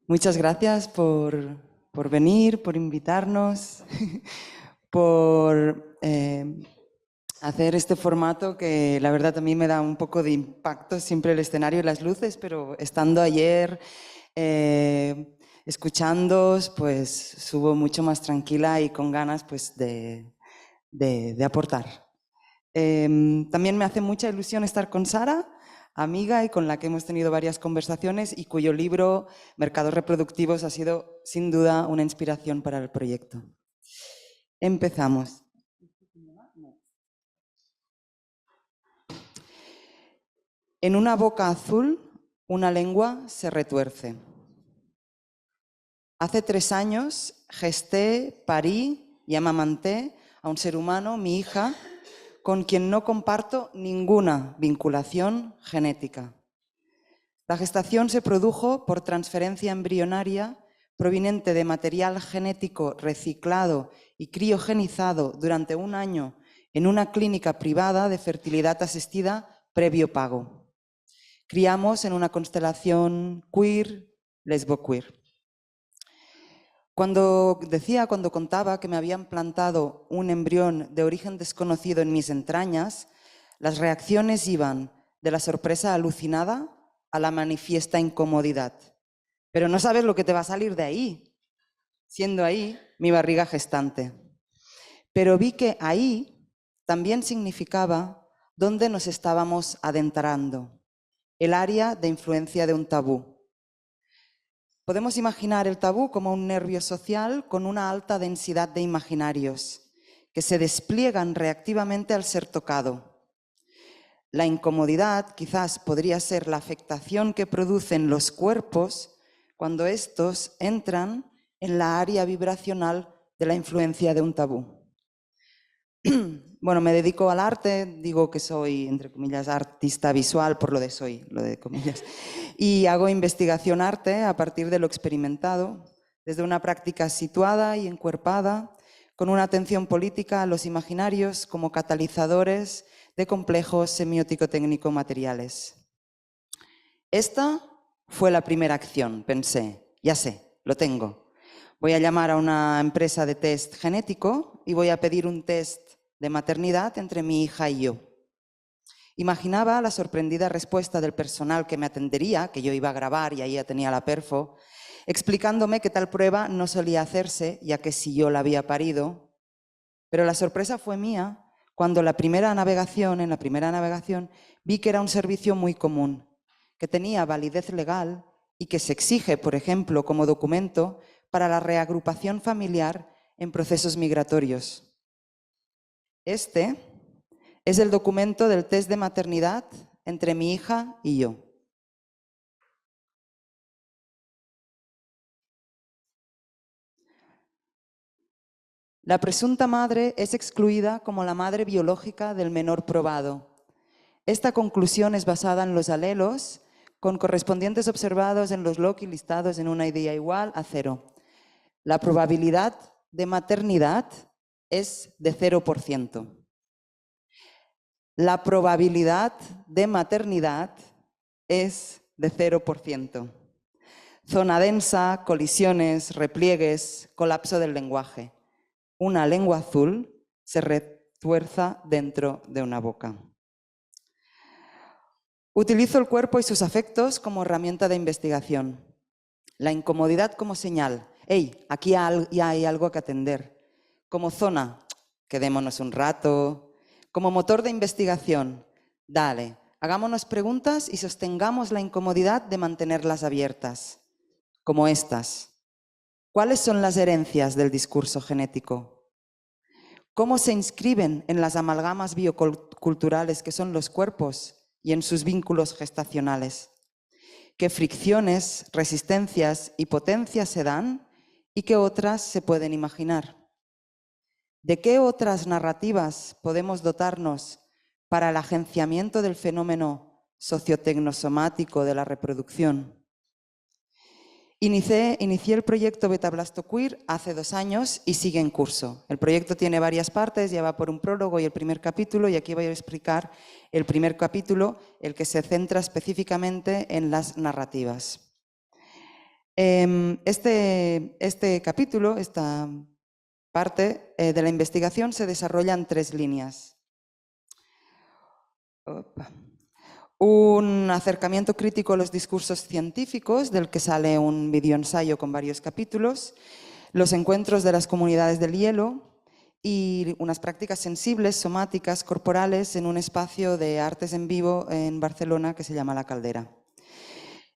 Muchas gracias por venir, por invitarnos, por hacer este formato que la verdad a mí me da un poco de impacto siempre el escenario y las luces, pero estando ayer escuchándoos, pues subo mucho más tranquila y con ganas pues de aportar. También me hace mucha ilusión estar con Sara, amiga y con la que hemos tenido varias conversaciones y cuyo libro Mercados Reproductivos ha sido sin duda una inspiración para el proyecto. Empezamos. En una boca azul, una lengua se retuerce. Hace 3 años gesté, parí y amamanté a un ser humano, mi hija, con quien no comparto ninguna vinculación genética. La gestación se produjo por transferencia embrionaria proveniente de material genético reciclado y criogenizado durante 1 año en una clínica privada de fertilidad asistida previo pago. Criamos en una constelación queer, lesbo-queer. Cuando contaba que me habían plantado un embrión de origen desconocido en mis entrañas, las reacciones iban de la sorpresa alucinada a la manifiesta incomodidad. Pero no sabes lo que te va a salir de ahí, siendo ahí mi barriga gestante. Pero vi que ahí también significaba dónde nos estábamos adentrando, el área de influencia de un tabú. Podemos imaginar el tabú como un nervio social con una alta densidad de imaginarios que se despliegan reactivamente al ser tocado. La incomodidad quizás podría ser la afectación que producen los cuerpos cuando estos entran en la área vibracional de la influencia de un tabú. Bueno, me dedico al arte, digo que soy, entre comillas, artista visual, por lo de soy, lo de comillas, y hago investigación arte a partir de lo experimentado, desde una práctica situada y encuerpada, con una atención política a los imaginarios como catalizadores de complejos semiótico-técnico-materiales. Esta fue la primera acción, pensé, ya sé, lo tengo. Voy a llamar a una empresa de test genético y voy a pedir un test de maternidad entre mi hija y yo. Imaginaba la sorprendida respuesta del personal que me atendería, que yo iba a grabar y ahí ya tenía la perfo, explicándome que tal prueba no solía hacerse, ya que si yo la había parido. Pero la sorpresa fue mía cuando en la primera navegación vi que era un servicio muy común, que tenía validez legal y que se exige, por ejemplo, como documento para la reagrupación familiar en procesos migratorios. Este es el documento del test de maternidad entre mi hija y yo. La presunta madre es excluida como la madre biológica del menor probado. Esta conclusión es basada en los alelos con correspondientes observados en los loci listados en una idea igual a 0. La probabilidad de maternidad es de 0%. La probabilidad de maternidad es de 0%. Zona densa, colisiones, repliegues, colapso del lenguaje. Una lengua azul se retuerza dentro de una boca. Utilizo el cuerpo y sus afectos como herramienta de investigación. La incomodidad como señal. ¡Hey, aquí ya hay algo que atender! Como zona, quedémonos un rato. Como motor de investigación, dale, hagámonos preguntas y sostengamos la incomodidad de mantenerlas abiertas. Como estas. ¿Cuáles son las herencias del discurso genético? ¿Cómo se inscriben en las amalgamas bioculturales que son los cuerpos y en sus vínculos gestacionales? ¿Qué fricciones, resistencias y potencias se dan y qué otras se pueden imaginar? ¿De qué otras narrativas podemos dotarnos para el agenciamiento del fenómeno sociotecnosomático de la reproducción? Inicié el proyecto Betablasto Queer hace 2 años y sigue en curso. El proyecto tiene varias partes, ya va por un prólogo y el primer capítulo, y aquí voy a explicar el primer capítulo, el que se centra específicamente en las narrativas. Este capítulo, esta parte de la investigación se desarrolla en 3 líneas. Un acercamiento crítico a los discursos científicos, del que sale un videoensayo con varios capítulos, los encuentros de las comunidades del hielo y unas prácticas sensibles, somáticas, corporales en un espacio de artes en vivo en Barcelona que se llama La Caldera.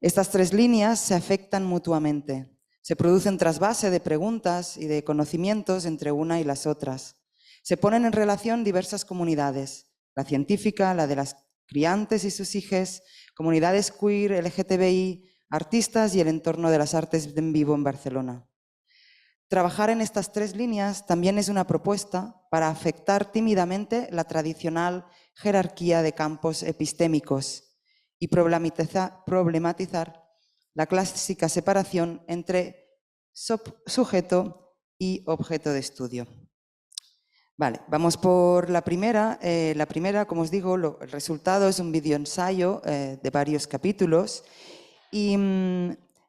Estas 3 líneas se afectan mutuamente. Se producen trasvase de preguntas y de conocimientos entre una y las otras. Se ponen en relación diversas comunidades, la científica, la de las criantes y sus hijas, comunidades queer, LGTBI, artistas y el entorno de las artes en vivo en Barcelona. Trabajar en estas 3 líneas también es una propuesta para afectar tímidamente la tradicional jerarquía de campos epistémicos y problematizar la clásica separación entre sujeto y objeto de estudio. Vale, vamos por la primera. La primera, como os digo, el resultado es un videoensayo de varios capítulos y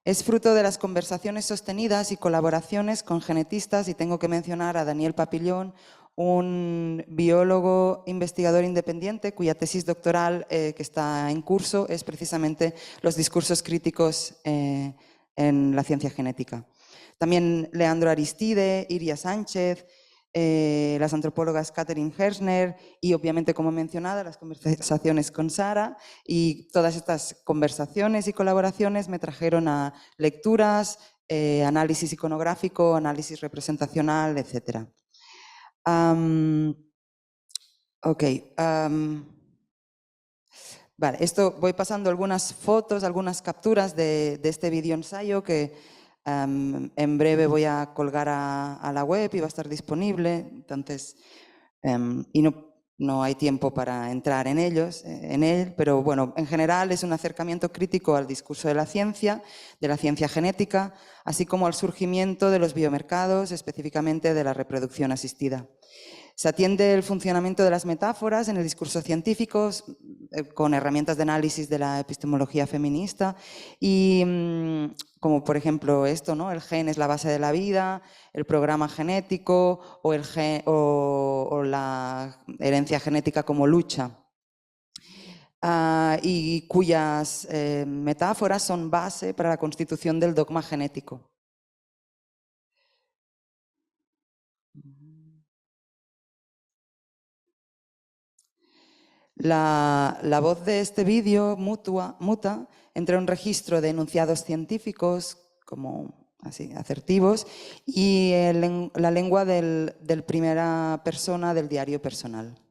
es fruto de las conversaciones sostenidas y colaboraciones con genetistas, y tengo que mencionar a Daniel Papillón, un biólogo investigador independiente cuya tesis doctoral que está en curso es precisamente los discursos críticos en la ciencia genética. También Leandro Aristide, Iria Sánchez, las antropólogas Catherine Hersner y, obviamente, como mencionado, las conversaciones con Sara, y todas estas conversaciones y colaboraciones me trajeron a lecturas, análisis iconográfico, análisis representacional, etc. Vale, voy pasando algunas fotos, algunas capturas de este videoensayo que en breve voy a colgar a la web y va a estar disponible, entonces, y no hay tiempo para entrar en él, pero bueno, en general es un acercamiento crítico al discurso de la ciencia genética, así como al surgimiento de los biomercados, específicamente de la reproducción asistida. Se atiende el funcionamiento de las metáforas en el discurso científico con herramientas de análisis de la epistemología feminista y como por ejemplo esto, ¿no? El gen es la base de la vida, el programa genético o la herencia genética como lucha. Y cuyas metáforas son base para la constitución del dogma genético. La voz de este vídeo muta entre un registro de enunciados científicos, como así, asertivos, y la lengua del primera persona del diario personal.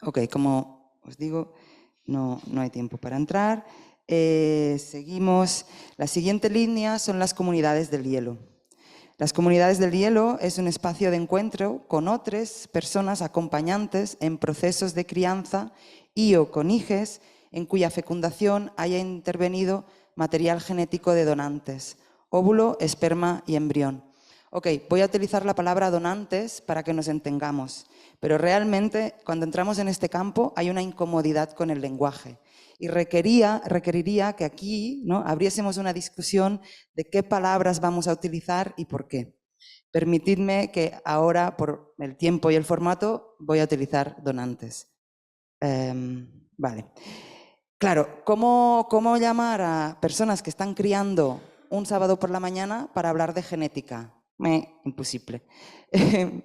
Ok, como os digo, no hay tiempo para entrar. Seguimos. La siguiente línea son las comunidades del hielo. Las comunidades del hielo es un espacio de encuentro con otras personas acompañantes en procesos de crianza y o con hijes en cuya fecundación haya intervenido material genético de donantes, óvulo, esperma y embrión. Ok, voy a utilizar la palabra donantes para que nos entendamos, pero realmente cuando entramos en este campo hay una incomodidad con el lenguaje y requeriría que aquí, ¿no?, abriésemos una discusión de qué palabras vamos a utilizar y por qué. Permitidme que ahora, por el tiempo y el formato, voy a utilizar donantes. Vale. Claro, ¿cómo llamar a personas que están criando un sábado por la mañana para hablar de genética? Imposible.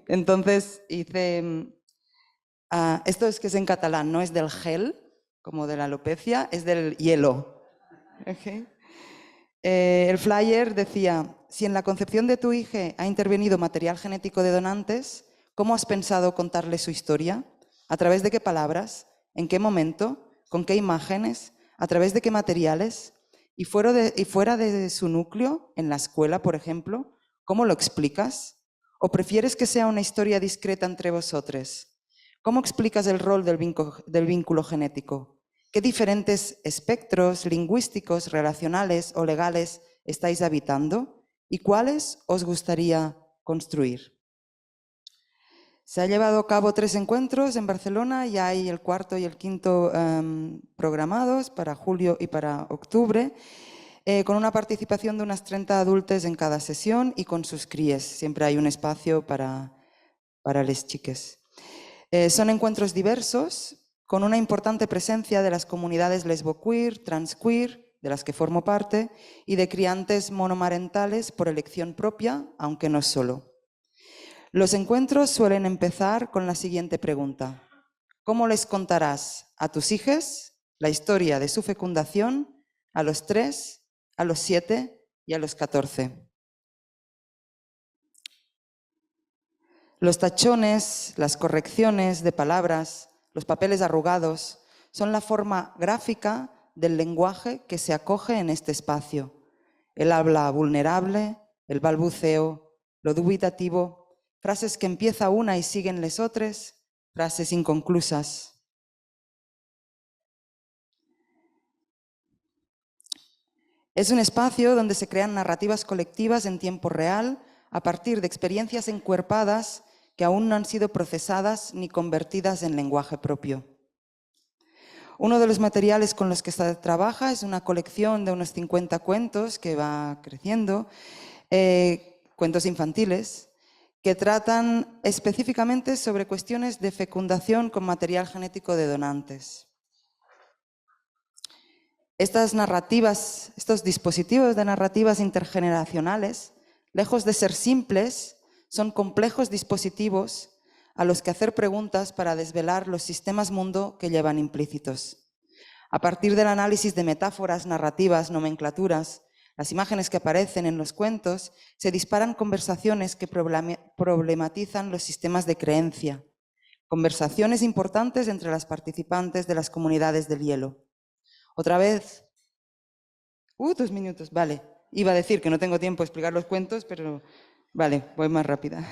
Entonces hice... esto es que es en catalán, no es del gel, como de la alopecia, es del hielo. Okay. El flyer decía: si en la concepción de tu hija ha intervenido material genético de donantes, ¿cómo has pensado contarle su historia? ¿A través de qué palabras? ¿En qué momento? ¿Con qué imágenes? ¿A través de qué materiales? Y fuera de su núcleo, en la escuela, por ejemplo, ¿cómo lo explicas? ¿O prefieres que sea una historia discreta entre vosotros? ¿Cómo explicas el rol del vínculo genético? ¿Qué diferentes espectros lingüísticos, relacionales o legales estáis habitando? ¿Y cuáles os gustaría construir? Se ha llevado a cabo 3 encuentros en Barcelona y hay el cuarto y el quinto programados para julio y para octubre, con una participación de unas 30 adultos en cada sesión y con sus críes. Siempre hay un espacio para les chiques. Son encuentros diversos, con una importante presencia de las comunidades lesboqueer, transqueer, de las que formo parte, y de criantes monomarentales por elección propia, aunque no solo. Los encuentros suelen empezar con la siguiente pregunta: ¿cómo les contarás a tus hijos la historia de su fecundación a los 3, a los 7 y a los 14? Los tachones, las correcciones de palabras, los papeles arrugados, son la forma gráfica del lenguaje que se acoge en este espacio. El habla vulnerable, el balbuceo, lo dubitativo, frases que empieza una y siguen les otras, frases inconclusas. Es un espacio donde se crean narrativas colectivas en tiempo real a partir de experiencias encuerpadas que aún no han sido procesadas ni convertidas en lenguaje propio. Uno de los materiales con los que se trabaja es una colección de unos 50 cuentos que va creciendo, cuentos infantiles, que tratan específicamente sobre cuestiones de fecundación con material genético de donantes. Estas narrativas, estos dispositivos de narrativas intergeneracionales, lejos de ser simples, son complejos dispositivos a los que hacer preguntas para desvelar los sistemas mundo que llevan implícitos. A partir del análisis de metáforas, narrativas, nomenclaturas, las imágenes que aparecen en los cuentos, se disparan conversaciones que problematizan los sistemas de creencia, conversaciones importantes entre las participantes de las comunidades del hielo. Otra vez, 2 minutos, vale. Iba a decir que no tengo tiempo de explicar los cuentos, pero vale, voy más rápida.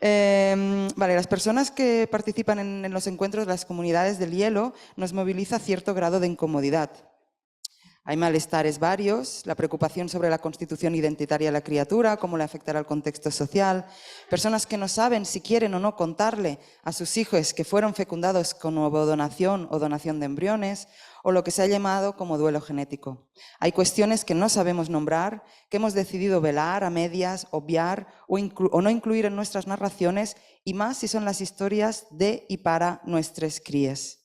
Vale, las personas que participan en los encuentros de las comunidades del hielo nos moviliza cierto grado de incomodidad. Hay malestares varios, la preocupación sobre la constitución identitaria de la criatura, cómo le afectará al contexto social, personas que no saben si quieren o no contarle a sus hijos que fueron fecundados con ovodonación o donación de embriones, o lo que se ha llamado como duelo genético. Hay cuestiones que no sabemos nombrar, que hemos decidido velar a medias, obviar o no incluir en nuestras narraciones, y más si son las historias de y para nuestros críes,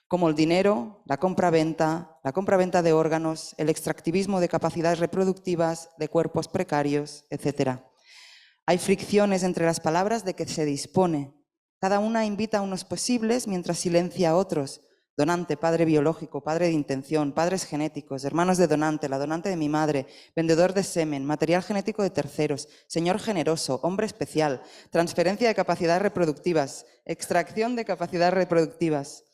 como el dinero, la compraventa de órganos, el extractivismo de capacidades reproductivas, de cuerpos precarios, etc. Hay fricciones entre las palabras de que se dispone. Cada una invita a unos posibles mientras silencia a otros. Donante, padre biológico, padre de intención, padres genéticos, hermanos de donante, la donante de mi madre, vendedor de semen, material genético de terceros, señor generoso, hombre especial, transferencia de capacidades reproductivas, extracción de capacidades reproductivas.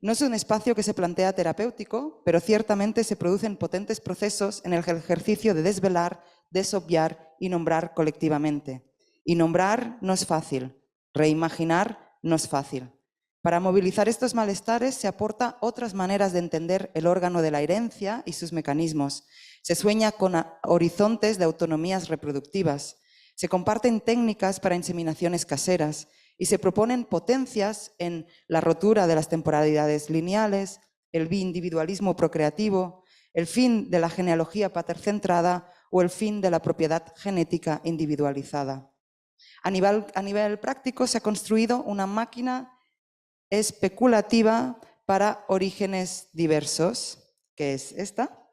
No es un espacio que se plantea terapéutico, pero ciertamente se producen potentes procesos en el ejercicio de desvelar, desobviar y nombrar colectivamente. Y nombrar no es fácil, reimaginar no es fácil. Para movilizar estos malestares se aporta otras maneras de entender el órgano de la herencia y sus mecanismos. Se sueña con horizontes de autonomías reproductivas. Se comparten técnicas para inseminaciones caseras y se proponen potencias en la rotura de las temporalidades lineales, el bi-individualismo procreativo, el fin de la genealogía patercentrada o el fin de la propiedad genética individualizada. A nivel práctico se ha construido una máquina especulativa para orígenes diversos, que es esta.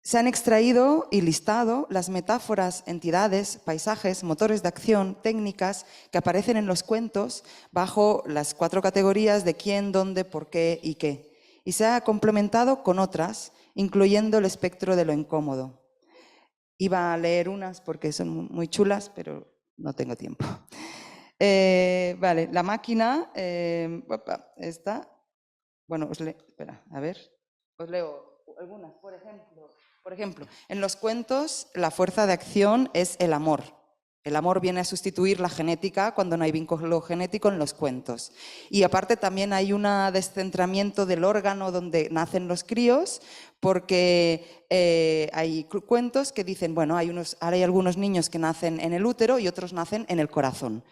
Se han extraído y listado las metáforas, entidades, paisajes, motores de acción, técnicas que aparecen en los cuentos bajo las 4 categorías de quién, dónde, por qué y qué. Y se ha complementado con otras, incluyendo el espectro de lo incómodo. Iba a leer unas porque son muy chulas, pero no tengo tiempo. Vale, la máquina, esta, bueno, espera, a ver, os leo algunas, por ejemplo, en los cuentos la fuerza de acción es el amor. El amor viene a sustituir la genética cuando no hay vínculo genético en los cuentos. Y aparte también hay un descentramiento del órgano donde nacen los críos, porque hay cuentos que dicen, bueno, ahora hay algunos niños que nacen en el útero y otros nacen en el corazón.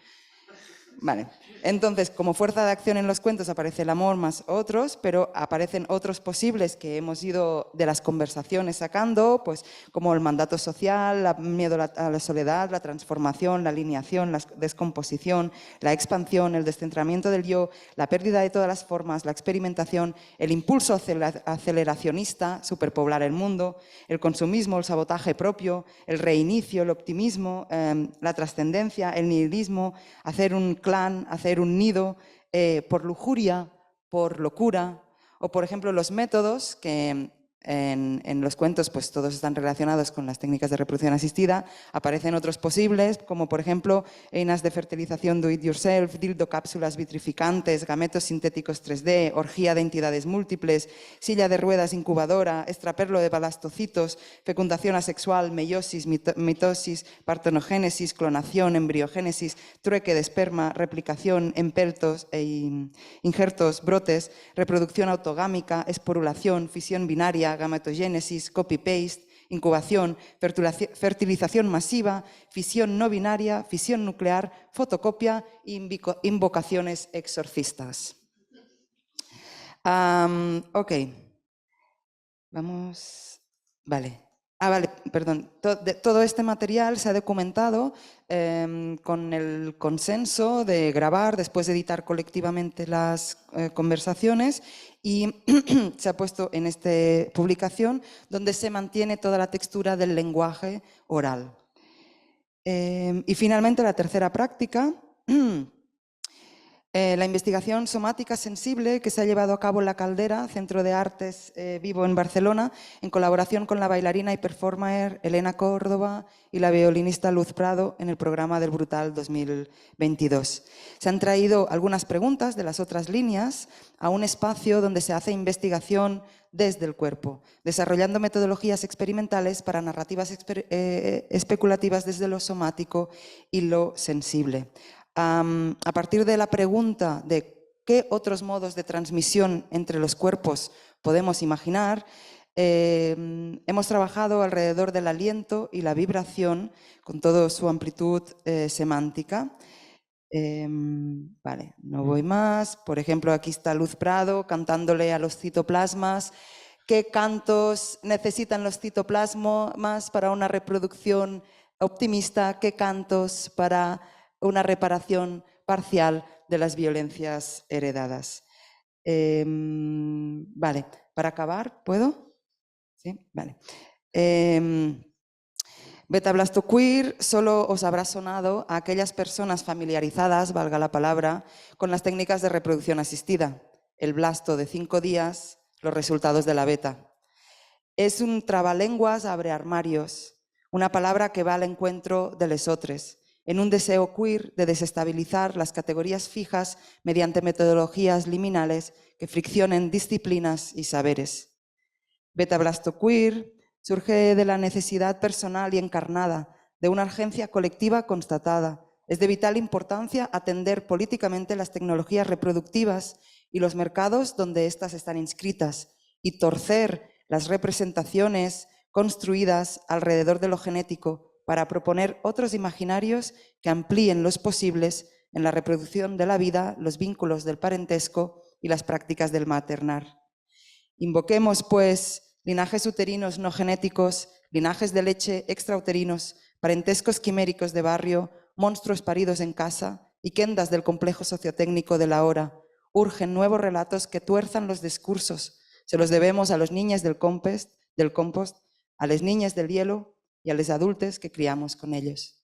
Vale. Entonces, como fuerza de acción en los cuentos aparece el amor más otros, pero aparecen otros posibles que hemos ido de las conversaciones sacando, pues como el mandato social, el miedo a la soledad, la transformación, la alineación, la descomposición, la expansión, el descentramiento del yo, la pérdida de todas las formas, la experimentación, el impulso aceleracionista, superpoblar el mundo, el consumismo, el sabotaje propio, el reinicio, el optimismo, la trascendencia, el nihilismo, hacer un clan, hacer un nido por lujuria, por locura, o por ejemplo los métodos que en los cuentos pues todos están relacionados con las técnicas de reproducción asistida, aparecen otros posibles como por ejemplo einas de fertilización do it yourself, dildo cápsulas vitrificantes, gametos sintéticos 3D, orgía de entidades múltiples, silla de ruedas incubadora, extraperlo de balastocitos, fecundación asexual, meiosis, mitosis, partenogénesis, clonación, embriogénesis, trueque de esperma, replicación, empeltos injertos, brotes, reproducción autogámica, esporulación, fisión binaria, gametogénesis, copy-paste, incubación, fertilización masiva, fisión no binaria, fisión nuclear, fotocopia e invocaciones exorcistas. Ok. Vamos. Vale. Vale, perdón. Todo este material se ha documentado con el consenso de grabar, después de editar colectivamente las conversaciones y se ha puesto en esta publicación donde se mantiene toda la textura del lenguaje oral. Y finalmente la tercera práctica. La investigación somática sensible que se ha llevado a cabo en La Caldera, Centro de Artes Vivo en Barcelona, en colaboración con la bailarina y performer Elena Córdoba y la violinista Luz Prado en el programa del Brutal 2022. Se han traído algunas preguntas de las otras líneas a un espacio donde se hace investigación desde el cuerpo, desarrollando metodologías experimentales para narrativas especulativas desde lo somático y lo sensible. A partir de la pregunta de qué otros modos de transmisión entre los cuerpos podemos imaginar, hemos trabajado alrededor del aliento y la vibración con toda su amplitud semántica. Vale, no voy más. Por ejemplo, aquí está Luz Prado cantándole a los citoplasmas. ¿Qué cantos necesitan los citoplasmas para una reproducción optimista? ¿Qué cantos para una reparación parcial de las violencias heredadas? Vale, para acabar, ¿puedo? Sí, vale. Beta-blastoqueer solo os habrá sonado a aquellas personas familiarizadas, valga la palabra, con las técnicas de reproducción asistida. El blasto de 5 días, los resultados de la beta. Es un trabalenguas abre armarios, una palabra que va al encuentro de lesotres, en un deseo queer de desestabilizar las categorías fijas mediante metodologías liminales que friccionen disciplinas y saberes. Beta-blastoqueer surge de la necesidad personal y encarnada, de una urgencia colectiva constatada. Es de vital importancia atender políticamente las tecnologías reproductivas y los mercados donde éstas están inscritas y torcer las representaciones construidas alrededor de lo genético para proponer otros imaginarios que amplíen los posibles en la reproducción de la vida, los vínculos del parentesco y las prácticas del maternar. Invoquemos, pues, linajes uterinos no genéticos, linajes de leche extrauterinos, parentescos quiméricos de barrio, monstruos paridos en casa y quendas del complejo sociotécnico de la hora. Urgen nuevos relatos que tuerzan los discursos. Se los debemos a los niños del compost, a las niñas del hielo y a los adultos que criamos con ellos.